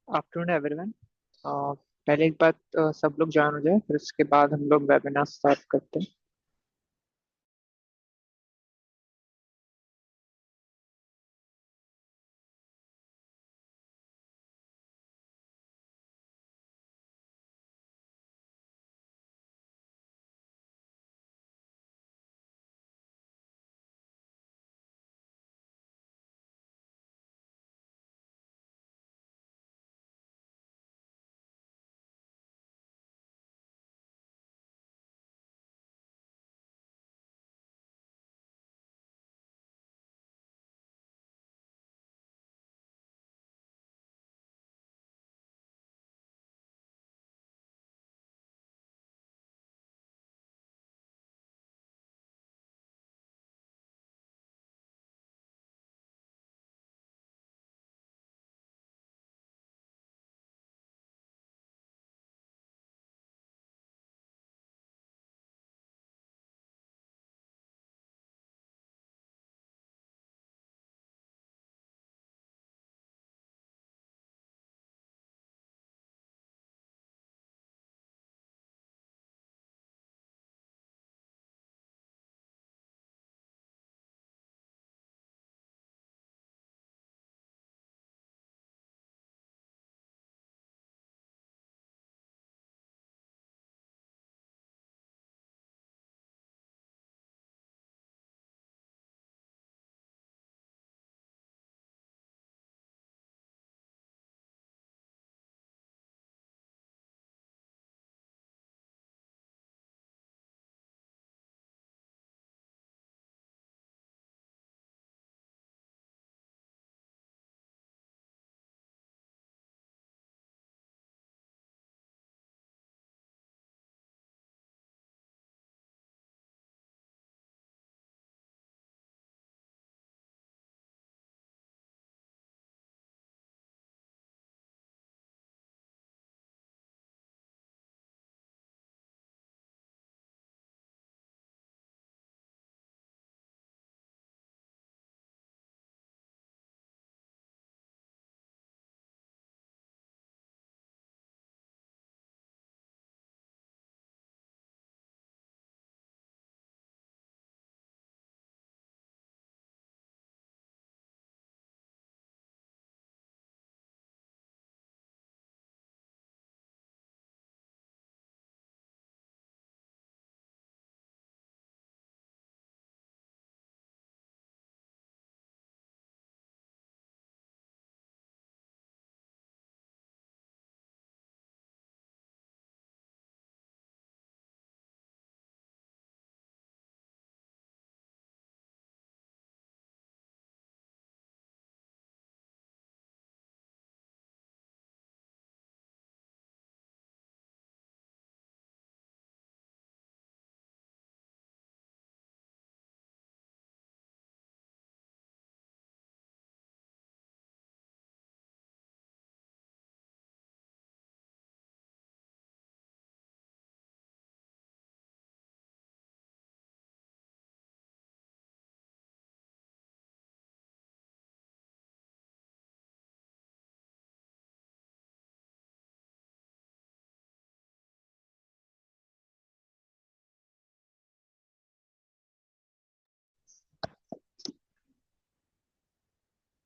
Afternoon everyone. पहले एक बात, सब लोग ज्वाइन हो जाए, फिर उसके बाद हम लोग वेबिनार स्टार्ट करते हैं।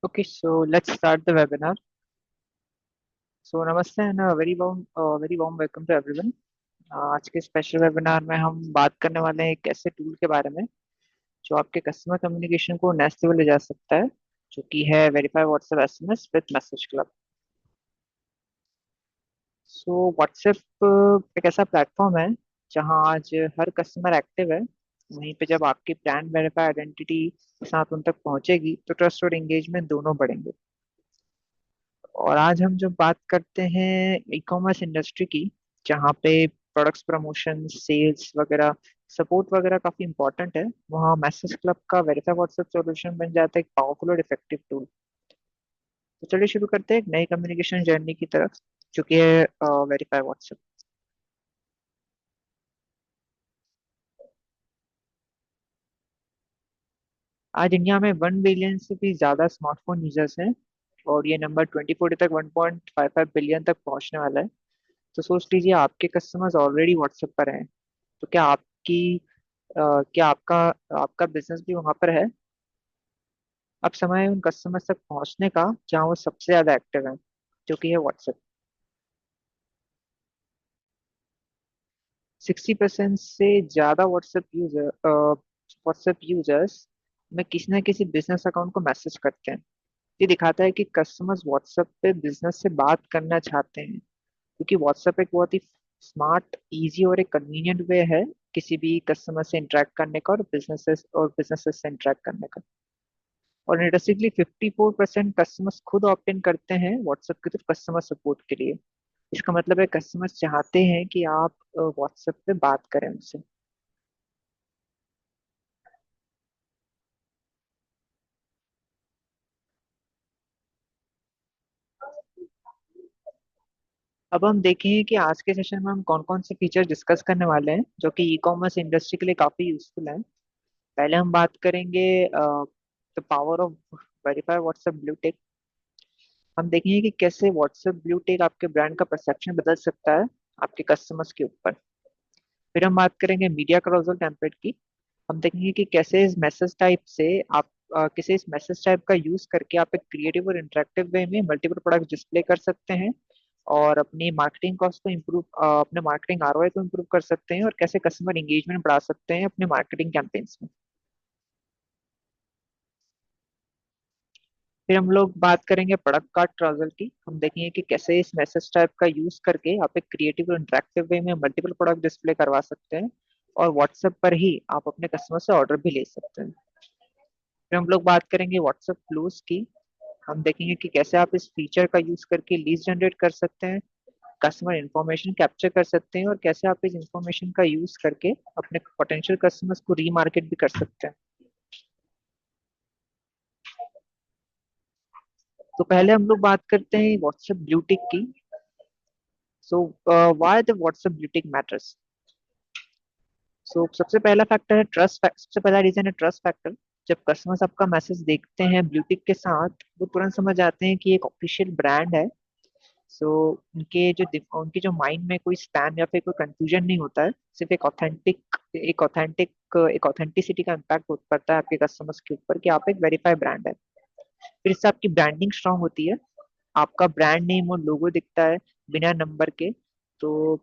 Okay, so let's start the webinar. So नमस्ते and very warm welcome to everyone. आज के स्पेशल वेबिनार में हम बात करने वाले हैं एक ऐसे टूल के बारे में जो आपके कस्टमर कम्युनिकेशन को नेक्स्ट लेवल ले जा सकता है, जो कि है verify WhatsApp SMS with message club. So WhatsApp एक ऐसा प्लेटफॉर्म है जहां आज हर कस्टमर एक्टिव है। वहीं पे जब आपकी ब्रांड वेरीफाई आइडेंटिटी के साथ उन तक पहुंचेगी तो ट्रस्ट और एंगेजमेंट दोनों बढ़ेंगे। और आज हम जो बात करते हैं ई कॉमर्स इंडस्ट्री की, जहाँ पे प्रोडक्ट्स प्रमोशन सेल्स वगैरह सपोर्ट वगैरह काफी इंपॉर्टेंट है, वहाँ मैसेज क्लब का वेरीफाई व्हाट्सएप सॉल्यूशन बन जाता है एक पावरफुल और इफेक्टिव टूल। तो चलिए शुरू करते हैं एक नई कम्युनिकेशन जर्नी की तरफ, जो कि है वेरीफाई व्हाट्सएप। आज इंडिया में 1 बिलियन से भी ज्यादा स्मार्टफोन यूजर्स हैं, और ये नंबर 2040 तक 1.55 बिलियन तक पहुंचने वाला है। तो सोच लीजिए आपके कस्टमर्स ऑलरेडी व्हाट्सएप पर हैं। तो क्या आपका आपका बिजनेस भी वहां पर है? अब समय है उन कस्टमर्स तक पहुंचने का जहां वो सबसे ज्यादा एक्टिव है, जो कि है व्हाट्सएप। 60% से ज्यादा व्हाट्सएप यूजर्स में किसी न किसी बिजनेस अकाउंट को मैसेज करते हैं। ये दिखाता है कि कस्टमर्स व्हाट्सएप पे बिजनेस से बात करना चाहते हैं, क्योंकि व्हाट्सएप एक बहुत ही स्मार्ट, इजी और एक कन्वीनियंट वे है किसी भी कस्टमर से इंटरेक्ट करने का और बिजनेसेस से इंटरेक्ट करने का। और इंटरेस्टिंगली 54% कस्टमर्स खुद ऑप्ट इन करते हैं व्हाट्सएप के थ्रू कस्टमर सपोर्ट के लिए। इसका मतलब है कस्टमर्स चाहते हैं कि आप व्हाट्सएप पे बात करें उनसे। अब हम देखें कि आज के सेशन में हम कौन कौन से फीचर डिस्कस करने वाले हैं जो कि ई कॉमर्स इंडस्ट्री के लिए काफी यूजफुल हैं। पहले हम बात करेंगे the power of verify WhatsApp blue tick. हम देखेंगे कि कैसे व्हाट्सएप ब्लू टिक आपके ब्रांड का परसेप्शन बदल सकता है आपके कस्टमर्स के ऊपर। फिर हम बात करेंगे मीडिया क्राउजल टेम्पलेट की। हम देखेंगे कि कैसे इस मैसेज टाइप से आप किसी इस मैसेज टाइप का यूज करके आप एक क्रिएटिव और इंटरेक्टिव वे में मल्टीपल प्रोडक्ट डिस्प्ले कर सकते हैं और अपनी मार्केटिंग कॉस्ट को इम्प्रूव अपने मार्केटिंग आरओआई को इम्प्रूव कर सकते हैं और कैसे कस्टमर एंगेजमेंट बढ़ा सकते हैं अपने मार्केटिंग कैंपेन्स में। फिर हम लोग बात करेंगे प्रोडक्ट कार्ड ट्रांजल की। हम देखेंगे कि कैसे इस मैसेज टाइप का यूज करके आप एक क्रिएटिव और इंटरेक्टिव वे में मल्टीपल प्रोडक्ट डिस्प्ले करवा सकते हैं और व्हाट्सएप पर ही आप अपने कस्टमर से ऑर्डर भी ले सकते हैं। फिर हम लोग बात करेंगे व्हाट्सएप क्लोज की। हम देखेंगे कि कैसे आप इस फीचर का यूज करके लीड जनरेट कर सकते हैं, कस्टमर इंफॉर्मेशन कैप्चर कर सकते हैं और कैसे आप इस इंफॉर्मेशन का यूज करके अपने पोटेंशियल कस्टमर्स को रीमार्केट भी कर सकते हैं। तो पहले हम लोग बात करते हैं व्हाट्सएप ब्लूटिक की। So why the WhatsApp blue tick matters. So सबसे पहला फैक्टर है ट्रस्ट। सबसे पहला रीजन है ट्रस्ट फैक्टर। जब कस्टमर्स आपका मैसेज देखते हैं ब्लूटिक के साथ, वो तुरंत समझ आते हैं कि एक ऑफिशियल ब्रांड है। सो उनके जो माइंड में कोई स्पैम या फिर कोई कंफ्यूजन नहीं होता है। सिर्फ एक ऑथेंटिसिटी का इम्पैक्ट पड़ता है आपके कस्टमर्स के ऊपर कि आप एक वेरीफाइड ब्रांड है। फिर इससे आपकी ब्रांडिंग स्ट्रांग होती है। आपका ब्रांड नेम और लोगो दिखता है बिना नंबर के। तो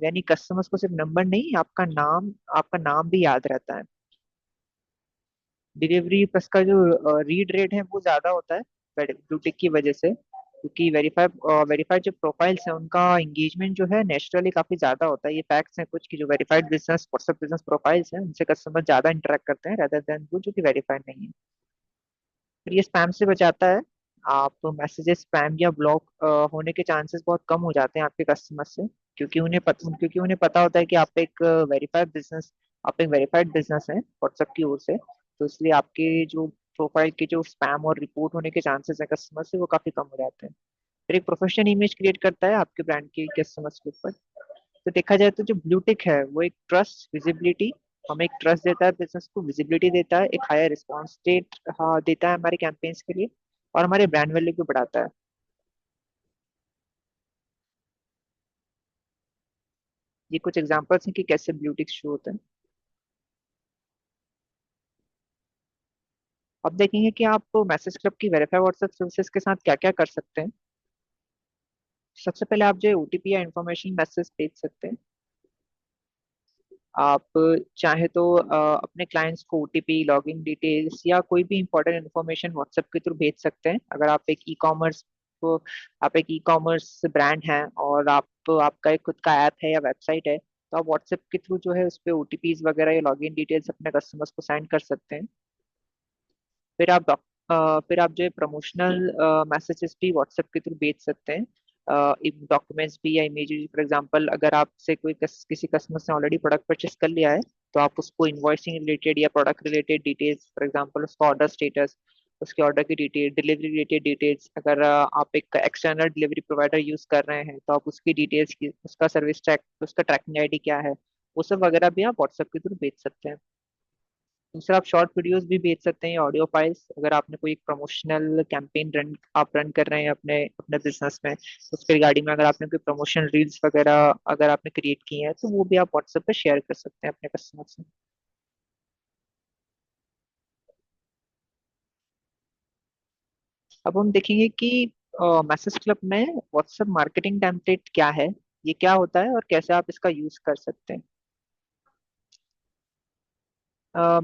यानी कस्टमर्स को सिर्फ नंबर नहीं, आपका नाम भी याद रहता है। डिलीवरी प्लस का जो रीड रेट है वो ज्यादा होता है ब्लूटिक की वजह से, क्योंकि वेरीफाइड जो प्रोफाइल्स हैं उनका एंगेजमेंट जो है नेचुरली काफी ज्यादा होता है। ये फैक्ट्स हैं कुछ, की जो verified business WhatsApp business profiles हैं उनसे कस्टमर ज्यादा इंटरेक्ट करते हैं रेदर देन वो जो कि वेरीफाइड नहीं है। फिर ये स्पैम से बचाता है। आप मैसेजेस स्पैम या ब्लॉक होने के चांसेस बहुत कम हो जाते हैं आपके कस्टमर से, क्योंकि उन्हें पता होता है कि आप एक वेरीफाइड बिजनेस है व्हाट्सएप की ओर से। तो इसलिए आपके जो प्रोफाइल के जो स्पैम और रिपोर्ट होने के चांसेस है कस्टमर से वो काफी कम हो जाते हैं। फिर एक प्रोफेशनल इमेज क्रिएट करता है आपके ब्रांड के कस्टमर्स के ऊपर। तो देखा जाए तो जो ब्लूटिक है वो एक ट्रस्ट विजिबिलिटी, हमें एक ट्रस्ट देता है, बिजनेस को विजिबिलिटी देता है, एक हायर रिस्पॉन्स रेट हाँ देता है हमारे कैंपेन्स के लिए, और हमारे ब्रांड वैल्यू को बढ़ाता है। ये कुछ एग्जांपल्स हैं कि कैसे ब्लूटिक शो होता है। अब देखेंगे कि आप मैसेज क्लब की वेरीफाई व्हाट्सएप सर्विसेज के साथ क्या क्या कर सकते हैं। सबसे पहले आप जो ओटीपी या इन्फॉर्मेशन मैसेज भेज सकते हैं। आप चाहे तो अपने क्लाइंट्स को ओटीपी, लॉगिन डिटेल्स या कोई भी इंपॉर्टेंट इन्फॉर्मेशन व्हाट्सएप के थ्रू भेज सकते हैं। अगर आप एक ई कॉमर्स ब्रांड हैं और आपका एक खुद का ऐप है या वेबसाइट है, तो आप व्हाट्सएप के थ्रू जो है उस पर ओटीपीज वगैरह या लॉगिन डिटेल्स अपने कस्टमर्स को सेंड कर सकते हैं। फिर आप डॉक फिर आप जो है प्रमोशनल मैसेजेस भी व्हाट्सएप के थ्रू भेज सकते हैं। डॉक्यूमेंट्स भी या इमेजेस, फॉर एग्जांपल अगर आपसे किसी कस्टमर ने ऑलरेडी प्रोडक्ट परचेस कर लिया है, तो आप उसको इन्वॉइसिंग रिलेटेड या product related details, for example उसका ऑर्डर स्टेटस, उसके ऑर्डर की डिटेल, डिलीवरी रिलेटेड डिटेल्स, अगर आप एक एक्सटर्नल डिलीवरी प्रोवाइडर यूज कर रहे हैं तो आप उसकी डिटेल्स की, उसका सर्विस ट्रैक, उसका ट्रैकिंग आईडी क्या है, वो सब वगैरह भी आप व्हाट्सएप के थ्रू भेज सकते हैं। दूसरा, आप शॉर्ट वीडियोस भी भेज सकते हैं, ऑडियो फाइल्स। अगर आपने कोई प्रमोशनल कैंपेन रन कर रहे हैं अपने अपने बिजनेस में, तो उसके रिगार्डिंग में अगर आपने कोई प्रमोशनल रील्स वगैरह अगर आपने क्रिएट की हैं, तो वो भी आप व्हाट्सएप पे शेयर कर सकते हैं अपने कस्टमर से। अब हम देखेंगे कि मैसेज क्लब में व्हाट्सएप मार्केटिंग टेम्पलेट क्या है, ये क्या होता है और कैसे आप इसका यूज कर सकते हैं।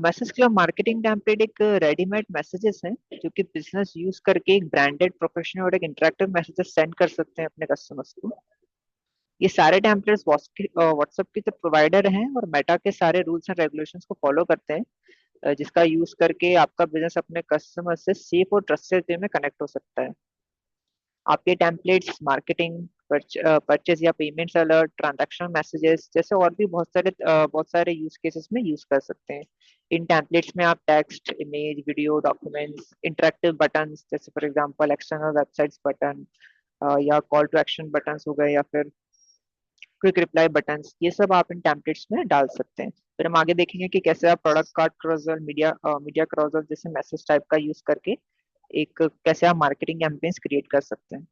मैसेज क्लब मार्केटिंग टेम्पलेट एक रेडीमेड मैसेजेस हैं जो कि बिजनेस यूज करके एक ब्रांडेड, प्रोफेशनल और एक इंटरेक्टिव मैसेजेस सेंड कर सकते हैं अपने कस्टमर्स को। ये सारे टेम्पलेट्स व्हाट्सएप के जो प्रोवाइडर हैं और मेटा के सारे रूल्स एंड रेगुलेशंस को फॉलो करते हैं, जिसका यूज करके आपका बिजनेस अपने कस्टमर से सेफ और ट्रस्टेड वे में कनेक्ट हो सकता है। आपके टेम्पलेट्स मार्केटिंग, परचेज या पेमेंट्स अलर्ट, ट्रांजैक्शन मैसेजेस जैसे और भी बहुत सारे यूज केसेस में यूज कर सकते हैं। इन टेम्पलेट्स में आप text, image, video, documents, interactive buttons जैसे for example external websites button, या कॉल टू एक्शन बटन्स हो गए, या फिर क्विक रिप्लाई बटन्स, ये सब आप इन टेम्पलेट्स में डाल सकते हैं। फिर हम आगे देखेंगे कि कैसे आप प्रोडक्ट कार्ड क्रॉसर, मीडिया क्रॉसर जैसे मैसेज टाइप का यूज करके एक कैसे आप मार्केटिंग कैंपेन्स क्रिएट कर सकते हैं।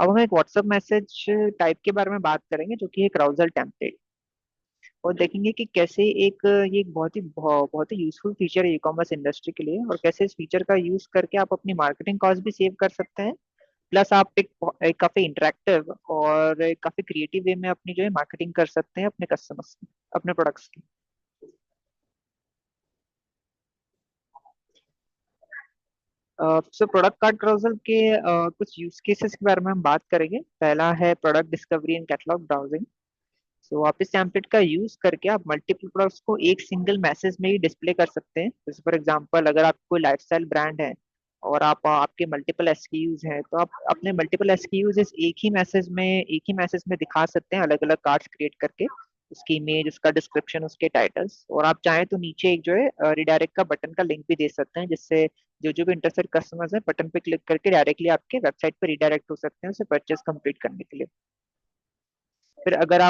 अब हम एक व्हाट्सएप मैसेज टाइप के बारे में बात करेंगे जो कि एक राउजल टेम्पलेट, और देखेंगे कि कैसे ये एक बहुत ही यूजफुल फीचर है ई कॉमर्स इंडस्ट्री के लिए, और कैसे इस फीचर का यूज करके आप अपनी मार्केटिंग कॉस्ट भी सेव कर सकते हैं। प्लस आप एक काफी इंटरेक्टिव और एक काफी क्रिएटिव वे में अपनी जो है मार्केटिंग कर सकते हैं अपने कस्टमर्स की, अपने प्रोडक्ट्स की। सो प्रोडक्ट कार्ड carousel के कुछ यूज केसेस के बारे में हम बात करेंगे। पहला है product discovery and catalog browsing. So आप इस टेम्पलेट का यूज करके आप मल्टीपल प्रोडक्ट्स को एक सिंगल मैसेज में ही डिस्प्ले कर सकते हैं। जैसे फॉर एग्जांपल, अगर आप कोई लाइफस्टाइल ब्रांड है और आप आपके मल्टीपल एसक्यूज हैं, तो आप अपने मल्टीपल एसक्यूज एक ही मैसेज में दिखा सकते हैं, अलग अलग कार्ड्स क्रिएट करके, उसकी इमेज, उसका डिस्क्रिप्शन, उसके टाइटल्स। और आप चाहें तो नीचे एक जो है रिडायरेक्ट का बटन का लिंक भी दे सकते हैं, जिससे जो जो भी इंटरेस्टेड कस्टमर्स हैं बटन पे क्लिक करके डायरेक्टली आपके वेबसाइट पर रिडायरेक्ट हो सकते हैं उसे परचेज कंप्लीट करने के लिए। फिर अगर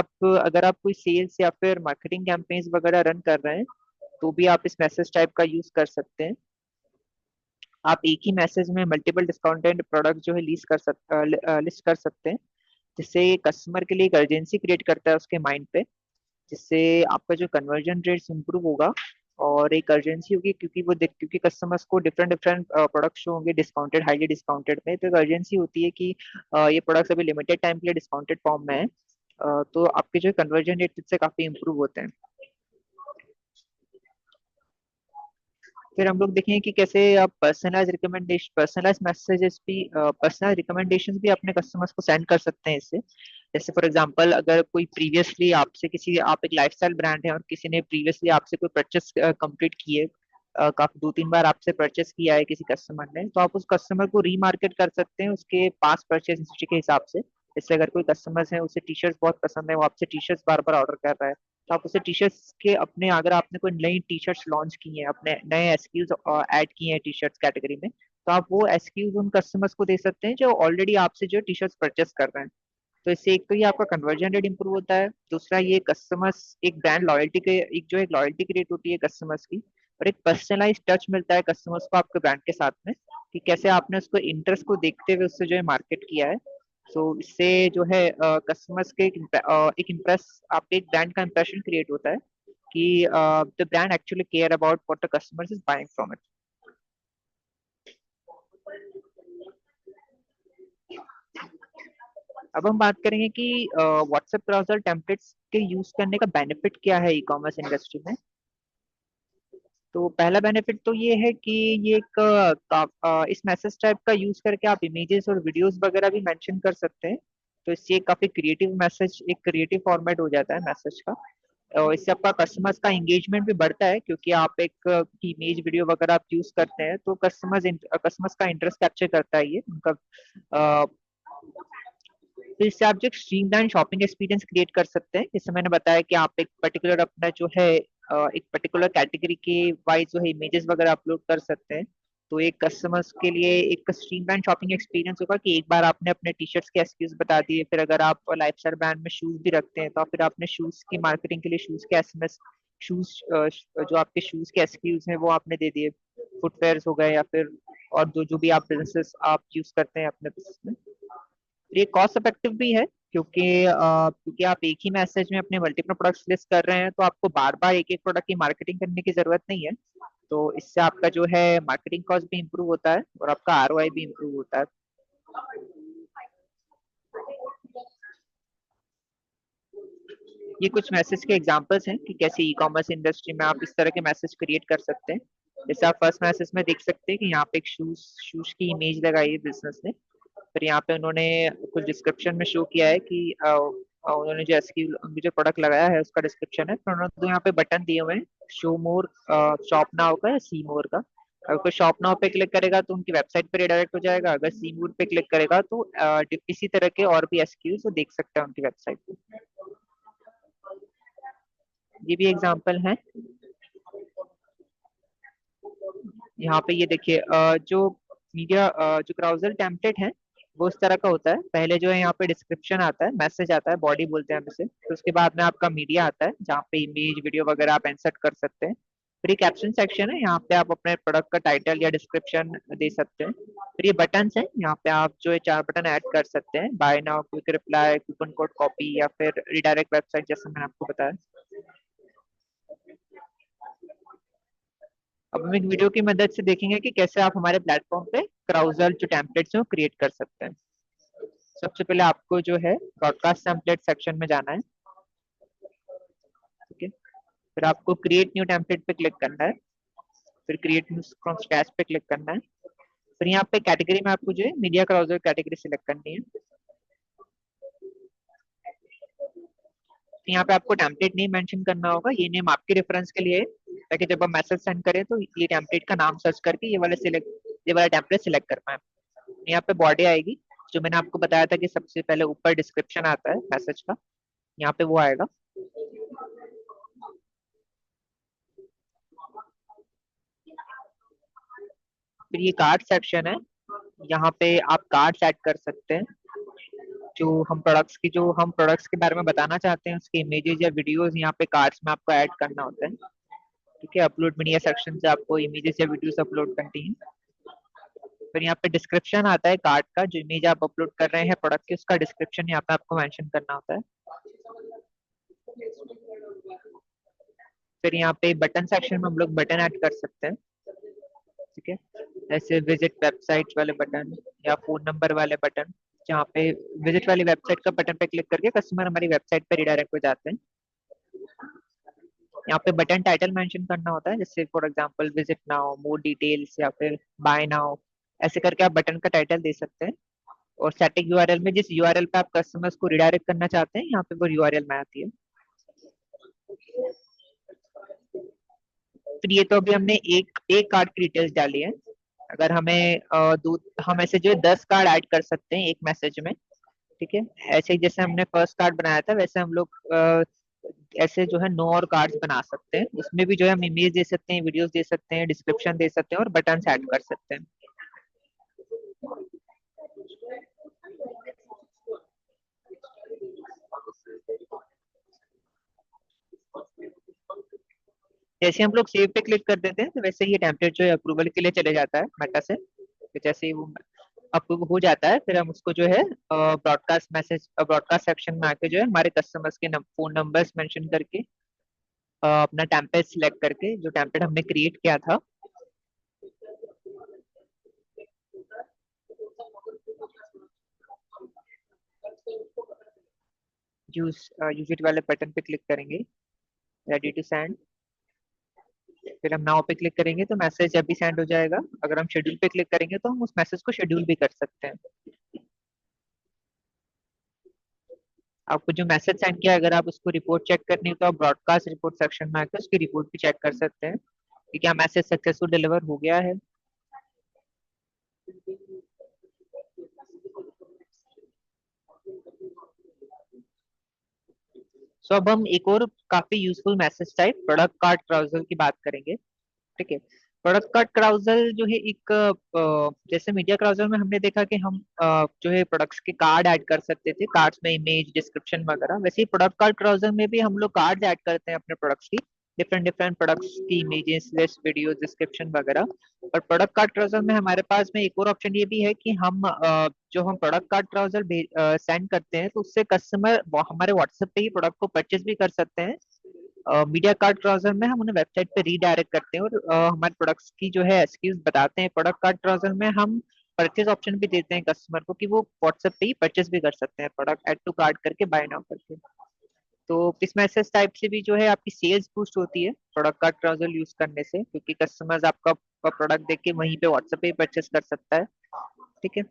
आप कोई सेल्स या फिर मार्केटिंग कैंपेन्स वगैरह रन कर रहे हैं, तो भी आप इस मैसेज टाइप का यूज कर सकते हैं। आप एक ही मैसेज में मल्टीपल डिस्काउंटेड प्रोडक्ट जो है लिस्ट कर सकते हैं, जिससे कस्टमर के लिए एक अर्जेंसी क्रिएट करता है उसके माइंड पे, जिससे आपका जो कन्वर्जन रेट्स इंप्रूव होगा। और एक अर्जेंसी होगी क्योंकि कस्टमर्स को डिफरेंट डिफरेंट प्रोडक्ट शो होंगे डिस्काउंटेड, हाईली डिस्काउंटेड में, तो एक अर्जेंसी होती है कि ये प्रोडक्ट्स अभी लिमिटेड टाइम के लिए डिस्काउंटेड फॉर्म में है। तो आपके जो कन्वर्जन रेट इससे काफी इंप्रूव होते हैं। फिर हम लोग देखेंगे कि कैसे आप पर्सनलाइज रिकमेंडेशन भी अपने कस्टमर्स को सेंड कर सकते हैं इससे। जैसे फॉर एग्जांपल, अगर कोई प्रीवियसली आपसे किसी आप एक लाइफस्टाइल ब्रांड है और किसी ने प्रीवियसली आपसे कोई परचेस कंप्लीट की है, काफी 2-3 बार आपसे परचेस किया है किसी कस्टमर ने, तो आप उस कस्टमर को रीमार्केट कर सकते हैं उसके पास परचेस हिस्ट्री के हिसाब से। जैसे अगर कोई कस्टमर है, उसे टी शर्ट्स बहुत पसंद है, वो आपसे टी शर्ट्स बार बार ऑर्डर कर रहा है, तो आप उसे टी शर्ट्स के अपने अगर आपने कोई नई टी शर्ट्स लॉन्च की हैं, अपने नए एसक्यूज ऐड किए हैं टी शर्ट्स कैटेगरी में, तो आप वो एसक्यूज उन कस्टमर्स को दे सकते हैं जो ऑलरेडी आपसे जो टी शर्ट्स परचेस कर रहे हैं। तो इससे एक तो ये आपका कन्वर्जन रेट इंप्रूव होता है, दूसरा ये कस्टमर्स एक ब्रांड लॉयल्टी के एक लॉयल्टी क्रिएट होती है कस्टमर्स की, और एक पर्सनलाइज टच मिलता है कस्टमर्स को आपके ब्रांड के साथ में, कि कैसे आपने उसको इंटरेस्ट को देखते हुए उससे जो है मार्केट किया है। सो इससे जो है कस्टमर्स के एक इम्प्रेस आपके एक ब्रांड का इंप्रेशन क्रिएट होता है कि the brand actually care about what the customers is buying from it. अब हम बात करेंगे कि व्हाट्सएप ब्राउजर टेम्पलेट्स के यूज करने का बेनिफिट क्या है ई कॉमर्स इंडस्ट्री में। तो पहला बेनिफिट तो ये है कि ये इस मैसेज टाइप का यूज करके आप इमेजेस और वीडियोस वगैरह भी मेंशन कर सकते हैं। तो इससे काफी क्रिएटिव मैसेज, एक क्रिएटिव फॉर्मेट हो जाता है मैसेज का, और इससे आपका कस्टमर्स का एंगेजमेंट भी बढ़ता है, क्योंकि आप एक इमेज वीडियो वगैरह आप यूज करते हैं तो कस्टमर्स का इंटरेस्ट कैप्चर करता है ये उनका। अ, तो इससे आप जो स्ट्रीमलाइन शॉपिंग एक्सपीरियंस क्रिएट कर सकते हैं। जैसे मैंने बताया कि आप एक पर्टिकुलर अपना जो है एक पर्टिकुलर कैटेगरी के वाइज जो है इमेजेस वगैरह अपलोड कर सकते हैं, तो एक कस्टमर्स के लिए एक स्ट्रीमलाइन शॉपिंग एक्सपीरियंस होगा कि एक बार आपने अपने टी शर्ट्स के एसक्यूज बता दिए, फिर अगर आप लाइफस्टाइल ब्रांड में शूज भी रखते हैं तो फिर आपने शूज की मार्केटिंग के लिए शूज के एसएमएस, शूज जो आपके शूज के एसक्यूज हैं वो आपने दे दिए, फुटवेयर्स हो गए या फिर और जो जो भी आप बिजनेसेस आप यूज करते हैं अपने बिजनेस में। ये कॉस्ट इफेक्टिव भी है क्योंकि आप एक ही मैसेज में अपने मल्टीपल प्रोडक्ट्स लिस्ट कर रहे हैं, तो आपको बार बार एक एक प्रोडक्ट की मार्केटिंग करने की जरूरत नहीं है। तो इससे आपका जो है मार्केटिंग कॉस्ट भी इम्प्रूव होता है और आपका आरओआई भी इम्प्रूव होता है। ये कुछ मैसेज के एग्जांपल्स हैं कि कैसे ई कॉमर्स इंडस्ट्री में आप इस तरह के मैसेज क्रिएट कर सकते हैं। जैसे आप फर्स्ट मैसेज में देख सकते हैं कि यहाँ पे एक शूज शूज की इमेज लगाई है बिजनेस ने। फिर यहाँ पे उन्होंने कुछ डिस्क्रिप्शन में शो किया है कि उन्होंने जो एसक्यू उनकी जो प्रोडक्ट लगाया है उसका डिस्क्रिप्शन है, फिर उन्होंने तो यहाँ पे बटन दिए हुए हैं, शो मोर, शॉप नाउ का या सी मोर का। अगर कोई शॉप नाउ पे क्लिक करेगा तो उनकी वेबसाइट पे रिडायरेक्ट हो जाएगा, अगर सी मोर पे क्लिक करेगा तो इसी तरह के और भी एसक्यूज वो देख सकता है उनकी वेबसाइट पे। ये भी एग्जांपल है। यहाँ पे ये देखिए, जो मीडिया जो क्राउजल टेम्पलेट है वो उस तरह का होता है। पहले जो है यहाँ पे डिस्क्रिप्शन आता है, मैसेज आता है, बॉडी बोलते हैं हम इसे, तो उसके बाद में आपका मीडिया आता है जहाँ पे इमेज वीडियो वगैरह आप इंसर्ट कर सकते हैं। फिर ये कैप्शन सेक्शन है, यहाँ पे आप अपने प्रोडक्ट का टाइटल या डिस्क्रिप्शन दे सकते हैं। फिर ये बटन्स हैं, यहाँ पे आप जो है 4 बटन ऐड कर सकते हैं, buy now, quick reply, coupon code copy या फिर रिडायरेक्ट वेबसाइट, जैसे मैंने आपको बताया। अब हम एक वीडियो की मदद से देखेंगे कि कैसे आप हमारे प्लेटफॉर्म पे क्राउजल जो टेम्पलेट्स हैं वो क्रिएट कर सकते हैं। सबसे पहले आपको जो है ब्रॉडकास्ट टेम्पलेट सेक्शन में जाना है। ठीक है, फिर आपको क्रिएट न्यू टेम्पलेट पे क्लिक करना है, फिर क्रिएट न्यू फ्रॉम स्क्रैच पे क्लिक करना है। फिर यहाँ पे कैटेगरी में आपको जो है मीडिया क्राउजल कैटेगरी सिलेक्ट करनी है। यहाँ पे आपको टेम्पलेट नेम मेंशन करना होगा, ये नेम आपके रेफरेंस के लिए है, ताकि जब हम मैसेज सेंड करें तो ये टेम्पलेट का नाम सर्च करके ये वाला टेम्पलेट सिलेक्ट कर पाए। यहाँ पे बॉडी आएगी, जो मैंने आपको बताया था कि सबसे पहले ऊपर डिस्क्रिप्शन आता है मैसेज का, यहाँ पे वो आएगा। फिर ये कार्ड सेक्शन है, यहाँ पे आप कार्ड्स ऐड कर सकते हैं। जो हम प्रोडक्ट्स के बारे में बताना चाहते हैं उसके इमेजेस या वीडियोस यहाँ पे कार्ड्स में आपको ऐड करना होता है। ठीक है, अपलोड मीडिया सेक्शन से आपको इमेजेस या वीडियोस अपलोड करनी है। फिर यहाँ पे डिस्क्रिप्शन आता है कार्ड का, जो इमेज आप अपलोड कर रहे हैं प्रोडक्ट की उसका डिस्क्रिप्शन यहाँ पे आपको मेंशन करना होता है। फिर यहाँ पे बटन सेक्शन में हम लोग बटन ऐड कर सकते हैं। ठीक है, जैसे विजिट वेबसाइट वाले बटन या फोन नंबर वाले बटन, जहाँ पे विजिट वाली वेबसाइट का बटन पे क्लिक करके कस्टमर हमारी वेबसाइट पे रिडायरेक्ट हो जाते हैं। यहाँ पे बटन टाइटल मेंशन करना होता है, जैसे for example visit now, more details या फिर बाय नाउ, ऐसे करके आप बटन का टाइटल दे सकते हैं। और स्टैटिक यूआरएल में जिस यूआरएल पे आप कस्टमर्स को रिडायरेक्ट करना चाहते हैं यहाँ पे वो यूआरएल में आती है। फिर ये तो अभी हमने एक एक कार्ड की डिटेल्स डाली है। अगर हमें हम ऐसे जो है 10 कार्ड ऐड कर सकते हैं एक मैसेज में। ठीक है, ऐसे ही जैसे हमने फर्स्ट कार्ड बनाया था वैसे हम लोग ऐसे जो है 9 और कार्ड्स बना सकते हैं। उसमें भी जो है हम इमेज दे सकते हैं, वीडियोस दे सकते हैं, डिस्क्रिप्शन दे सकते हैं और बटन ऐड कर सकते हैं। जैसे हम लोग सेव पे क्लिक कर देते हैं तो वैसे ही ये टेम्पलेट जो है अप्रूवल के लिए चले जाता है मेटा से। तो जैसे ही वो अप्रूव हो जाता है फिर हम उसको जो है ब्रॉडकास्ट सेक्शन में आके जो है हमारे कस्टमर्स के फोन नंबर्स मेंशन करके अपना टेम्पलेट सिलेक्ट करके जो टेम्पलेट हमने क्रिएट किया था यूज यूज इट वाले बटन पे क्लिक करेंगे, रेडी टू सेंड। फिर हम नाउ पे क्लिक करेंगे तो मैसेज अभी सेंड हो जाएगा। अगर हम शेड्यूल पे क्लिक करेंगे तो हम उस मैसेज को शेड्यूल भी कर सकते हैं। आपको जो मैसेज सेंड किया अगर आप उसको रिपोर्ट चेक करनी हो तो आप ब्रॉडकास्ट रिपोर्ट सेक्शन में आकर उसकी रिपोर्ट भी चेक कर सकते हैं कि क्या मैसेज सक्सेसफुल डिलीवर हो गया है। सो अब हम एक और काफी useful message type product card carousel की बात करेंगे। ठीक है, प्रोडक्ट कार्ड क्राउजल जो है एक जैसे मीडिया क्राउजल में हमने देखा कि हम जो है प्रोडक्ट्स के कार्ड ऐड कर सकते थे, कार्ड्स में इमेज डिस्क्रिप्शन वगैरह, वैसे ही प्रोडक्ट कार्ड क्राउजल में भी हम लोग कार्ड ऐड करते हैं अपने प्रोडक्ट्स की, डिफरेंट डिफरेंट प्रोडक्ट्स की इमेजेस, लिस्ट, वीडियो, डिस्क्रिप्शन वगैरह। और प्रोडक्ट कार्ड क्राउजल में हमारे पास में एक और ऑप्शन ये भी है कि हम जो हम प्रोडक्ट कार्ड क्राउजल सेंड करते हैं तो उससे कस्टमर हमारे व्हाट्सएप पे ही प्रोडक्ट को परचेज भी कर सकते हैं। मीडिया कार्ड ब्राउजर में हम उन्हें वेबसाइट पे रीडायरेक्ट करते हैं और हमारे प्रोडक्ट्स की जो है एसक्यूज बताते हैं। प्रोडक्ट कार्ड ब्राउजर में हम परचेज ऑप्शन भी देते हैं कस्टमर को कि वो व्हाट्सएप पे ही परचेज भी कर सकते हैं, प्रोडक्ट ऐड टू कार्ट करके, बाय नाउ करके। तो इस मैसेज टाइप से भी जो है आपकी सेल्स बूस्ट होती है प्रोडक्ट कार्ड ब्राउजर यूज करने से, क्योंकि कस्टमर्स आपका प्रोडक्ट देख के वहीं पे व्हाट्सएप पे ही परचेज कर सकता है। ठीक है,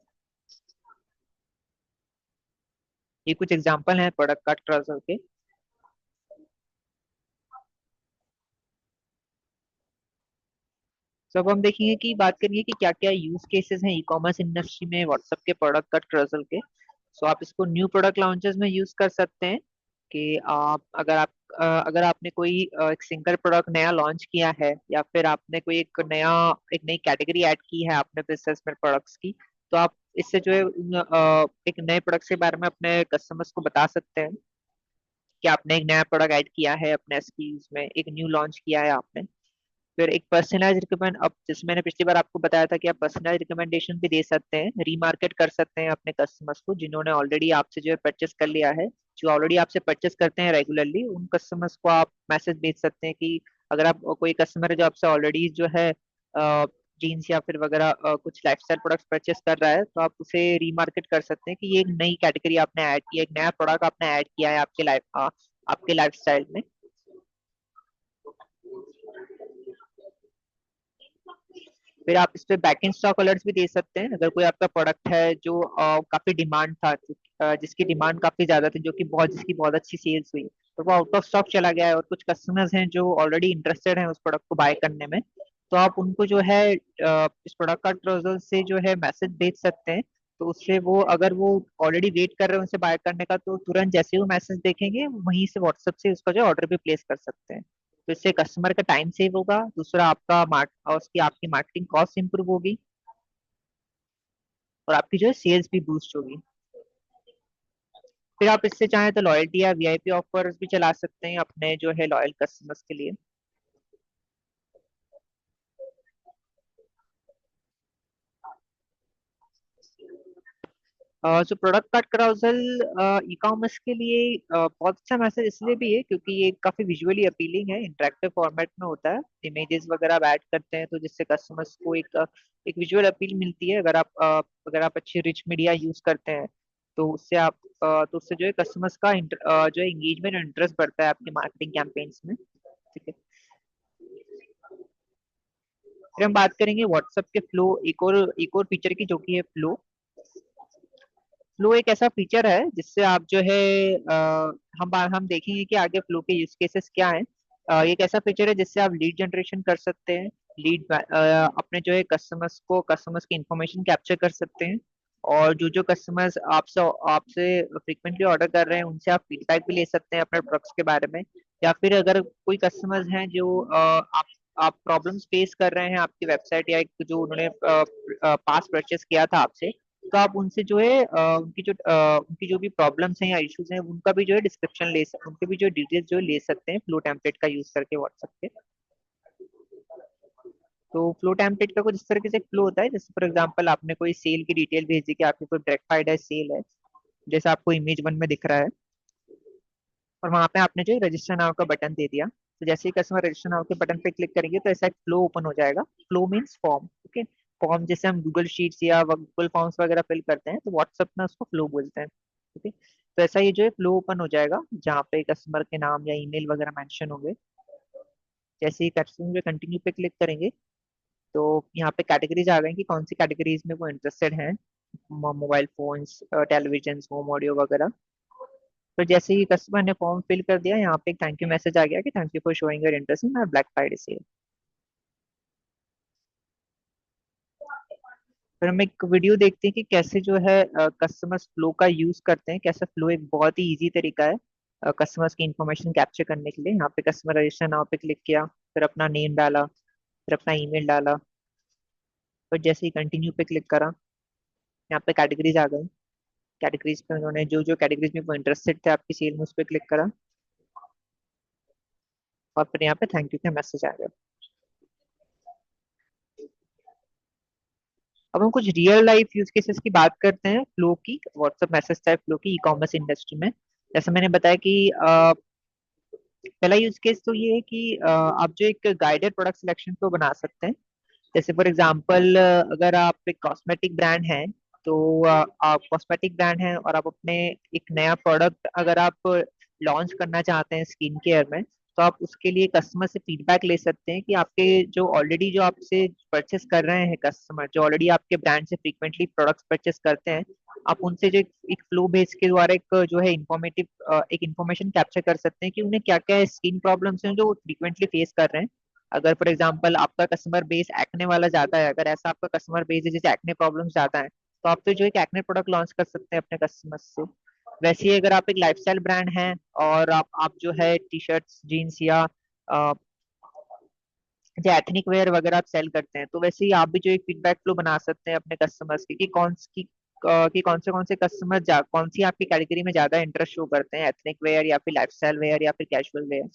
ये कुछ एग्जांपल हैं प्रोडक्ट कार्ड ब्राउजर के। तो अब हम देखेंगे कि बात करेंगे कि क्या क्या यूज केसेस हैं ई कॉमर्स इंडस्ट्री में व्हाट्सएप के प्रोडक्ट का ट्रजल के। सो आप इसको न्यू प्रोडक्ट लॉन्चेस में यूज कर सकते हैं कि आप अगर आपने कोई एक सिंगल प्रोडक्ट नया लॉन्च किया है, या फिर आपने कोई एक नई कैटेगरी ऐड की है आपने बिजनेस में प्रोडक्ट्स की, तो आप इससे जो है एक नए प्रोडक्ट्स के बारे में अपने कस्टमर्स को बता सकते हैं कि आपने एक नया प्रोडक्ट ऐड किया है अपने एसक्यूज में, एक न्यू लॉन्च किया है आपने। फिर एक पर्सनलाइज रिकमेंड, अब जैसे मैंने पिछली बार आपको बताया था कि आप पर्सनलाइज रिकमेंडेशन भी दे सकते हैं, रीमार्केट कर सकते हैं अपने कस्टमर्स को जिन्होंने ऑलरेडी आपसे जो है परचेस कर लिया है, जो ऑलरेडी आपसे परचेस करते हैं रेगुलरली, उन कस्टमर्स को आप मैसेज भेज सकते हैं कि अगर आप कोई कस्टमर है जो आपसे ऑलरेडी जो है जीन्स या फिर वगैरह कुछ लाइफस्टाइल प्रोडक्ट्स परचेस कर रहा है, तो आप उसे रीमार्केट कर सकते हैं कि ये एक नई कैटेगरी आपने ऐड किया, एक नया प्रोडक्ट आपने ऐड किया है आपके लाइफस्टाइल में। फिर आप इस पे बैकएंड स्टॉक अलर्ट्स भी दे सकते हैं, अगर कोई आपका प्रोडक्ट है जो काफी डिमांड था, जिसकी डिमांड काफी ज्यादा थी, जो कि जिसकी बहुत अच्छी सेल्स हुई, तो वो आउट ऑफ स्टॉक चला गया है और कुछ कस्टमर्स हैं जो ऑलरेडी इंटरेस्टेड हैं उस प्रोडक्ट को बाय करने में, तो आप उनको जो है इस प्रोडक्ट का ट्रोजल से जो है मैसेज भेज सकते हैं। तो उससे वो, अगर वो ऑलरेडी वेट कर रहे हैं उनसे बाय करने का, तो तुरंत जैसे ही वो मैसेज देखेंगे वहीं से व्हाट्सएप से उसका जो ऑर्डर भी प्लेस कर सकते हैं। तो इससे कस्टमर का टाइम सेव होगा, दूसरा आपका मार्ट और उसकी आपकी मार्केटिंग कॉस्ट इंप्रूव होगी, और आपकी जो है सेल्स भी बूस्ट होगी। फिर आप इससे चाहें तो लॉयल्टी या वीआईपी ऑफर्स भी चला सकते हैं अपने जो है लॉयल कस्टमर्स के लिए। जो प्रोडक्ट कार्ड कराउजल ई कॉमर्स के लिए बहुत अच्छा मैसेज इसलिए भी है क्योंकि ये काफी विजुअली अपीलिंग है, इंटरेक्टिव फॉर्मेट में होता है, इमेजेस वगैरह आप ऐड करते हैं तो जिससे कस्टमर्स को एक विजुअल अपील मिलती है। अगर आप अच्छी रिच मीडिया यूज करते हैं तो तो उससे जो है कस्टमर्स का जो है एंगेजमेंट और इंटरेस्ट बढ़ता है आपके मार्केटिंग कैंपेन्स में। ठीक है, फिर हम बात करेंगे व्हाट्सएप के फ्लो, एक और फीचर की, जो कि है फ्लो। फ्लो एक ऐसा फीचर है जिससे आप जो है हम देखेंगे कि आगे फ्लो के यूज केसेस क्या हैं। ये एक ऐसा फीचर है जिससे आप लीड जनरेशन कर सकते हैं, अपने जो है कस्टमर्स की इंफॉर्मेशन कैप्चर कर सकते हैं, और जो जो कस्टमर्स आपसे आपसे फ्रिक्वेंटली ऑर्डर कर रहे हैं उनसे आप फीडबैक भी ले सकते हैं अपने प्रोडक्ट्स के बारे में। या फिर अगर कोई कस्टमर्स हैं जो आप प्रॉब्लम्स फेस कर रहे हैं आपकी वेबसाइट, या एक जो उन्होंने पास परचेस किया था आपसे, तो आप उनसे जो है उनकी जो भी प्रॉब्लम्स हैं या इश्यूज हैं उनका भी जो है डिस्क्रिप्शन उनके भी जो डिटेल्स जो ले सकते हैं फ्लो टेम्पलेट का यूज करके व्हाट्सएप पे। तो फ्लो टेम्पलेट का कुछ इस तरीके से फ्लो होता है, जैसे फॉर एग्जांपल आपने कोई सेल की डिटेल भेजी कि आपकी कोई ब्लैक फ्राइडे सेल है, जैसे आपको इमेज 1 में दिख रहा है, और वहां पे आपने जो है रजिस्टर नाउ का बटन दे दिया, तो जैसे ही कस्टमर रजिस्टर नाउ के बटन पे क्लिक करेंगे तो ऐसा एक फ्लो ओपन हो जाएगा। Flow means form, okay. Form जैसे हम गूगल शीट्स या गूगल फॉर्म्स वगैरह फिल करते हैं, तो व्हाट्सएप में उसको फ्लो बोलते हैं। ओके, तो ऐसा ही जो है फ्लो ओपन हो जाएगा जहाँ पे कस्टमर के नाम या ईमेल वगैरह मेंशन होंगे। जैसे ही कस्टमर कंटिन्यू पे क्लिक करेंगे तो यहाँ पे कैटेगरीज आ गई कि कौन सी कैटेगरीज में वो इंटरेस्टेड हैं, mobile phones, television, home audio वगैरह। तो जैसे ही कस्टमर ने फॉर्म फिल कर दिया, यहाँ पे एक थैंक यू मैसेज आ गया कि thank you for showing your interest in black Friday sale. फिर हम एक वीडियो देखते हैं कि कैसे जो है कस्टमर्स फ्लो का यूज करते हैं, कैसे फ्लो एक बहुत ही इजी तरीका है कस्टमर्स की इंफॉर्मेशन कैप्चर करने के लिए। यहाँ पे कस्टमर रजिस्टर नाउ पे क्लिक किया, फिर अपना नेम डाला, फिर अपना ईमेल डाला, फिर जैसे ही कंटिन्यू पे क्लिक करा, यहाँ पे कैटेगरीज आ गई। कैटेगरीज पे उन्होंने जो जो कैटेगरीज में वो इंटरेस्टेड थे आपकी सेल में, उस पर क्लिक करा, और फिर यहाँ पे थैंक यू का मैसेज आ गया। अब हम कुछ रियल लाइफ यूज केसेस की बात करते हैं फ्लो की, व्हाट्सएप मैसेज टाइप फ्लो की ई कॉमर्स इंडस्ट्री में। जैसे मैंने बताया कि पहला यूज केस तो ये है कि आप जो एक गाइडेड प्रोडक्ट सिलेक्शन फ्लो बना सकते हैं। जैसे फॉर एग्जांपल, अगर आप एक कॉस्मेटिक ब्रांड हैं, तो आप कॉस्मेटिक ब्रांड हैं और आप अपने एक नया प्रोडक्ट अगर आप लॉन्च करना चाहते हैं स्किन केयर में, तो आप उसके लिए कस्टमर से फीडबैक ले सकते हैं कि आपके जो ऑलरेडी जो आपसे परचेस कर रहे हैं कस्टमर, जो ऑलरेडी आपके ब्रांड से फ्रीक्वेंटली प्रोडक्ट्स परचेस करते हैं, आप उनसे जो एक फ्लो बेस के द्वारा एक जो है इंफॉर्मेटिव एक इंफॉर्मेशन कैप्चर कर सकते हैं कि उन्हें क्या क्या स्किन प्रॉब्लम्स हैं जो वो फ्रीक्वेंटली फेस कर रहे हैं। अगर फॉर एग्जांपल आपका कस्टमर बेस एक्ने वाला ज्यादा है, अगर ऐसा आपका कस्टमर बेस है जिसे एक्ने प्रॉब्लम ज्यादा है, तो आप तो जो एक एक्ने प्रोडक्ट लॉन्च कर सकते हैं अपने कस्टमर्स से। वैसे ही अगर आप एक लाइफस्टाइल ब्रांड हैं और आप जो है टी शर्ट्स जीन्स या अ, जो एथनिक वेयर वगैरह आप सेल करते हैं, तो वैसे ही आप भी जो एक फीडबैक फ्लो बना सकते हैं अपने कस्टमर्स की, कि कौन से कस्टमर कौन सी आपकी कैटेगरी में ज्यादा इंटरेस्ट शो करते हैं, एथनिक वेयर या फिर लाइफस्टाइल वेयर या फिर कैजुअल वेयर।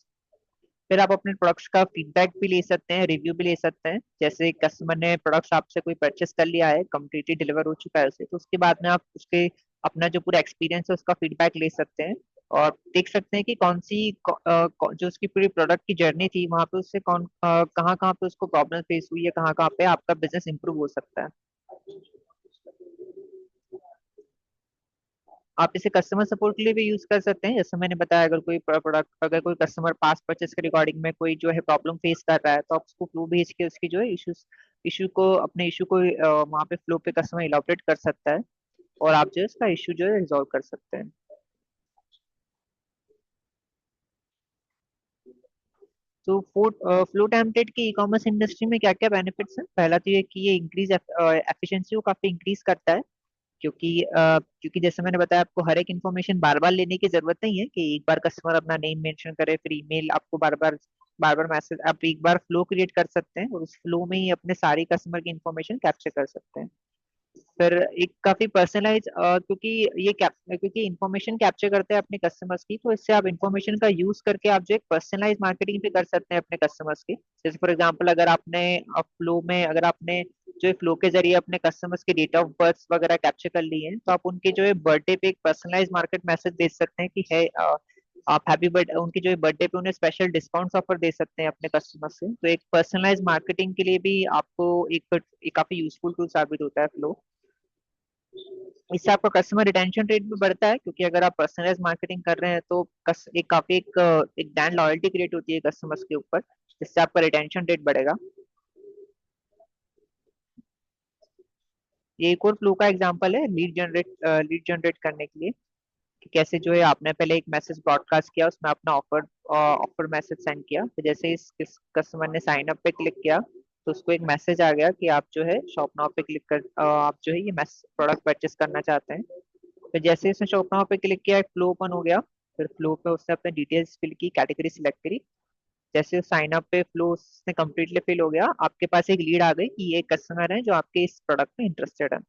फिर आप अपने प्रोडक्ट्स का फीडबैक भी ले सकते हैं, रिव्यू भी ले सकते हैं। जैसे कस्टमर ने प्रोडक्ट्स आपसे कोई परचेस कर लिया है, कम्प्लीटली डिलीवर हो चुका है उसे, तो उसके बाद में आप उसके अपना जो पूरा एक्सपीरियंस है उसका फीडबैक ले सकते हैं, और देख सकते हैं कि जो उसकी पूरी प्रोडक्ट की जर्नी थी वहां पे उससे कहाँ कहाँ पे उसको प्रॉब्लम फेस हुई है, कहाँ कहाँ पे आपका बिजनेस इंप्रूव हो सकता है। आप इसे कस्टमर सपोर्ट के लिए भी यूज कर सकते हैं। जैसे मैंने बताया, अगर कोई प्रोडक्ट, अगर कोई कस्टमर पास परचेस के रिगार्डिंग में कोई जो है प्रॉब्लम फेस कर रहा है, तो आप उसको फ्लो भेज के उसकी जो है इशू को अपने इशू को वहाँ पे फ्लो पे कस्टमर इलाबोरेट कर सकता है, और आप जो है उसका इशू जो है रिजॉल्व कर सकते हैं। तो फ्लो टेम्पलेट के ई कॉमर्स इंडस्ट्री में क्या क्या बेनिफिट्स हैं? पहला तो ये कि ये इंक्रीज एफिशिएंसी को काफी इंक्रीज करता है, क्योंकि जैसे मैंने बताया, आपको हर एक इन्फॉर्मेशन बार बार लेने की जरूरत नहीं है कि एक बार कस्टमर अपना नेम मेंशन करे फिर ईमेल आपको बार बार मैसेज। आप एक बार फ्लो क्रिएट कर सकते हैं और उस फ्लो में ही अपने सारी कस्टमर की इन्फॉर्मेशन कैप्चर कर सकते हैं। फिर एक काफी पर्सनलाइज, क्योंकि इंफॉर्मेशन कैप्चर करते हैं अपने कस्टमर्स की, तो इससे आप इंफॉर्मेशन का यूज करके आप जो एक पर्सनलाइज मार्केटिंग भी कर सकते हैं अपने कस्टमर्स की। जैसे फॉर एग्जांपल, अगर आपने जो फ्लो के जरिए अपने कस्टमर्स के डेट ऑफ बर्थ वगैरह कैप्चर कर लिए हैं, तो आप उनके जो है बर्थडे पे एक पर्सनलाइज मार्केट मैसेज दे सकते हैं कि है आप हैप्पी बर्थडे, उनकी जो है बर्थडे पे उन्हें स्पेशल डिस्काउंट्स ऑफर दे सकते हैं अपने कस्टमर्स से। तो एक पर्सनलाइज मार्केटिंग के लिए भी आपको एक काफी यूजफुल टूल साबित होता है फ्लो। इससे आपका कस्टमर रिटेंशन रेट भी बढ़ता है, क्योंकि अगर आप पर्सनलाइज मार्केटिंग कर रहे हैं तो एक ब्रांड लॉयल्टी क्रिएट होती है कस्टमर्स के ऊपर, जिससे आपका रिटेंशन रेट बढ़ेगा। ये एक और फ्लो का एग्जांपल है लीड जनरेट करने के लिए, कि कैसे जो है आपने पहले एक मैसेज ब्रॉडकास्ट किया, उसमें अपना ऑफर मैसेज सेंड किया, तो जैसे इस कस्टमर ने साइन अप पे क्लिक किया, तो उसको एक मैसेज आ गया कि आप जो है शॉप नाउ पे क्लिक कर आप जो है ये प्रोडक्ट परचेस करना चाहते हैं। फिर जैसे इसने शॉप नाउ पे क्लिक किया, एक फ्लो ओपन हो गया। फिर फ्लो पे उसने अपने डिटेल्स फिल की, कैटेगरी सिलेक्ट करी। जैसे साइन अप पे फ्लो उसने कम्प्लीटली फिल हो गया, आपके पास एक लीड आ गई कि ये कस्टमर है जो आपके इस प्रोडक्ट में इंटरेस्टेड है।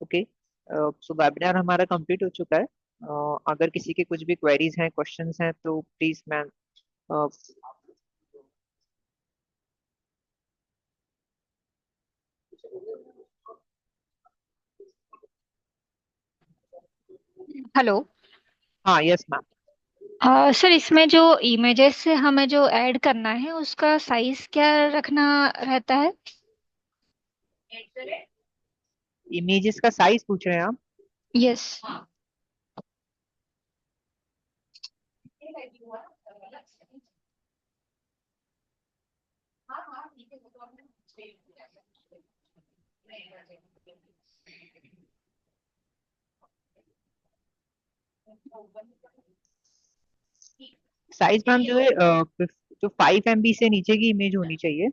ओके, सो वेबिनार हमारा कंप्लीट हो चुका है। अगर किसी के कुछ भी क्वेरीज हैं, क्वेश्चंस हैं, तो प्लीज मैम। हेलो। हाँ, यस मैम। सर, इसमें जो इमेजेस से हमें जो ऐड करना है उसका साइज क्या रखना रहता है? इमेजेस का साइज पूछ रहे हैं आप? यस। साइज मैम जो है जो 5 MB से नीचे की इमेज होनी चाहिए।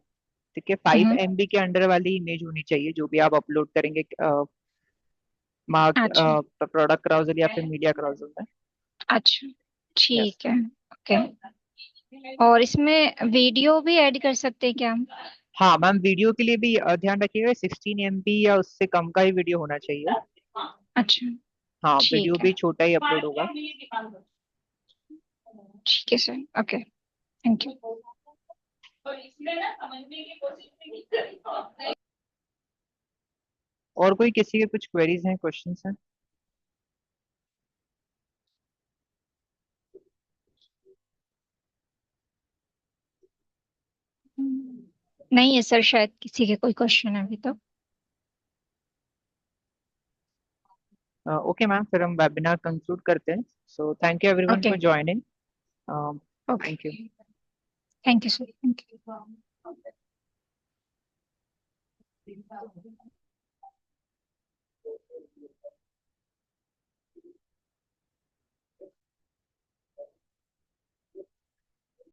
ठीक है, फाइव हम्म। एम बी के अंडर वाली इमेज होनी चाहिए जो भी आप अपलोड करेंगे अच्छा। प्रोडक्ट क्राउजल या फिर मीडिया क्राउजल में। अच्छा। यस। ठीक है। ओके। और इसमें वीडियो भी ऐड कर सकते हैं क्या हम? हाँ मैम, वीडियो के लिए भी ध्यान रखिएगा 16 MB या उससे कम का ही वीडियो होना चाहिए। अच्छा। हाँ, वीडियो ठीक है। भी छोटा ही अपलोड होगा। ठीक है सर, ओके, थैंक यू। और कोई किसी के कुछ क्वेरीज हैं, क्वेश्चंस हैं? नहीं है सर, शायद किसी के कोई क्वेश्चन है अभी तो। ओके मैम, फिर हम वेबिनार कंक्लूड करते हैं। So thank you everyone okay. For joining. Thank you. Okay, thank you sir, thank you.